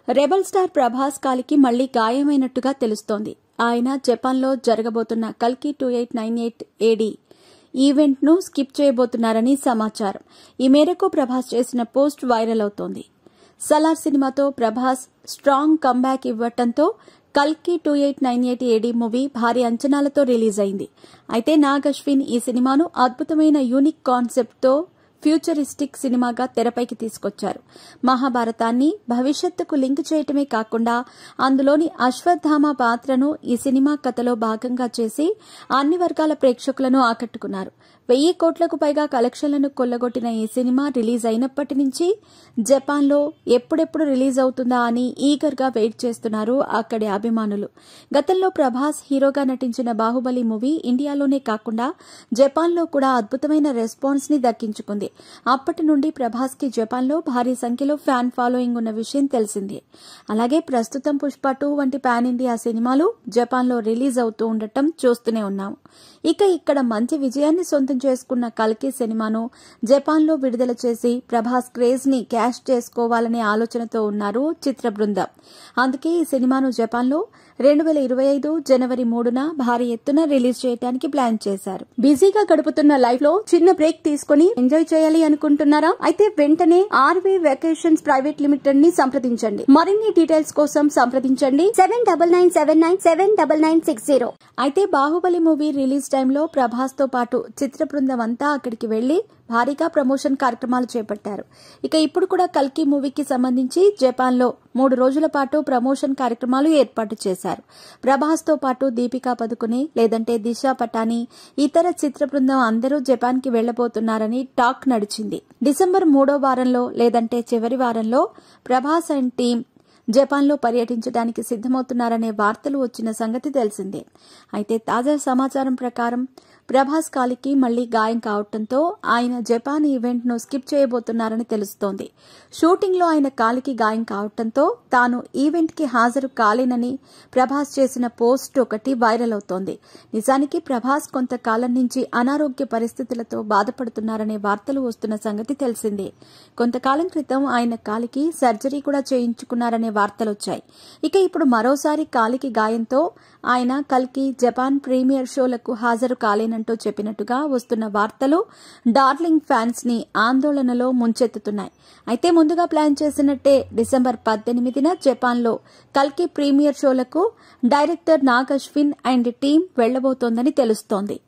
Rebel star Prabhas కాలికి మళ్లీ గాయమైనట్టుగా తెలుస్తోంది. ఆయన జపాన్లో జరగబోతున్న కల్కి 2898 AD ఈవెంట్ ను స్కిప్ చేయబోతున్నారని సమాచారం. ఈ మేరకు ప్రభాస్ చేసిన పోస్ట్ వైరల్ అవుతోంది. సలార్ సినిమాతో ప్రభాస్ స్ట్రాంగ్ కంబ్యాక్ ఇవ్వడంతో కల్కి 2898 AD మూవీ భారీ అంచనాలతో రిలీజ్ అయింది. అయితే నాగ్ అశ్విన్ ఈ సినిమాను అద్భుతమైన యూనిక్ కాన్సెప్ట్ తో ఫ్యూచరిస్టిక్ సినిమాగా తెరపైకి తీసుకొచ్చారు. మహాభారతాన్ని భవిష్యత్తుకు లింక్ చేయటమే కాకుండా అందులోని అశ్వత్థామ పాత్రను ఈ సినిమా కథలో భాగంగా చేసి అన్ని వర్గాల ప్రేక్షకులను ఆకట్టుకున్నారు. 1000 కోట్లకు పైగా కలెక్షన్లను కొల్లగొట్టిన ఈ సినిమా రిలీజ్ అయినప్పటి నుంచి జపాన్లో ఎప్పుడెప్పుడు రిలీజ్ అవుతుందా అని ఈగర్ గా వెయిట్ చేస్తున్నారు అక్కడి అభిమానులు. గతంలో ప్రభాస్ హీరోగా నటించిన బాహుబలి మూవీ ఇండియాలోనే కాకుండా జపాన్లో కూడా అద్భుతమైన రెస్పాన్స్ ని దక్కించుకుంది. అప్పటి నుండి ప్రభాస్ కి జపాన్లో భారీ సంఖ్యలో ఫ్యాన్ ఫాలోయింగ్ ఉన్న విషయం తెలిసిందే. అలాగే ప్రస్తుతం పుష్ప 2 వంటి పాన్ ఇండియా సినిమాలు జపాన్లో రిలీజ్ అవుతూ ఉండటం చూస్తూనే ఉన్నాము. ఇక ఇక్కడ మంచి విజయాన్ని సొంతం చేసుకున్న కల్కి సినిమాను జపాన్లో విడుదల చేసి ప్రభాస్ క్రేజ్ ని క్యాష్ చేసుకోవాలనే ఆలోచనతో ఉన్నారు చిత్ర బృందం. అందుకే ఈ సినిమాను జపాన్లో 2025 జనవరి 3న భారీ ఎత్తున రిలీజ్ చేయడానికి ప్లాన్ చేశారు. బిజీగా గడుపుతున్న లైఫ్ లో చిన్న బ్రేక్ తీసుకుని ఎంజాయ్ చేయాలి అనుకుంటున్నారా? అయితే వెంటనే ఆర్వే వెకేషన్స్ ప్రైవేట్ లిమిటెడ్ ని సంప్రదించండి. మరిన్ని డీటెయిల్స్ కోసం సంప్రదించండి 7997979960. అయితే బాహుబలి మూవీ రిలీజ్ టైంలో ప్రభాస్ తో పాటు చిత్ర బృందం అంతా అక్కడికి వెళ్లి భారీగా ప్రమోషన్ కార్యక్రమాలు చేపట్టారు. ఇక ఇప్పుడు కూడా కల్కి మూవీకి సంబంధించి జపాన్లో 3 రోజుల పాటు ప్రమోషన్ కార్యక్రమాలు ఏర్పాటు చేశారు. ప్రభాస్ తో పాటు దీపికా పదుకునే లేదంటే దిశా పటాని ఇతర చిత్ర బృందం అందరూ జపాన్ కి వెళ్లబోతున్నారని టాక్ నడిచింది. డిసెంబర్ 3వ వారంలో లేదంటే చివరి వారంలో ప్రభాస్ అండ్ టీం జపాన్లో పర్యటించడానికి సిద్దమవుతున్నారనే వార్తలు వచ్చిన సంగతి తెలిసిందే. అయితే తాజా సమాచారం ప్రకారం ప్రభాస్ కాలికి మళ్లీ గాయం కావడంతో ఆయన జపాన్ ఈవెంట్ ను స్కిప్ చేయబోతున్నారని తెలుస్తోంది. షూటింగ్ లో ఆయన కాలికి గాయం కావడంతో తాను ఈవెంట్ కి హాజరు కాలేనని ప్రభాస్ చేసిన పోస్ట్ ఒకటి వైరల్ అవుతోంది. నిజానికి ప్రభాస్ కొంతకాలం నుంచి అనారోగ్య పరిస్థితులతో బాధపడుతున్నారనే వార్తలు వస్తున్న సంగతి తెలిసిందే. కొంతకాలం క్రితం ఆయన కాలికి సర్జరీ కూడా చేయించుకున్నారనే వార్తలొచ్చాయి. ఇక ఇప్పుడు మరోసారి కాలికి గాయంతో ఆయన కల్కి జపాన్ ప్రీమియర్ షోలకు హాజరు కాలేనంటూ చెప్పినట్టుగా వస్తున్న వార్తలు డార్లింగ్ ఫ్యాన్స్ ని ఆందోళనలో ముంచెత్తుతున్నాయి. అయితే ముందుగా ప్లాన్ చేసినట్టే డిసెంబర్ 18న జపాన్లో కల్కి ప్రీమియర్ షోలకు director Nag Ashwin and team వెళ్లబోతోందని తెలుస్తోంది.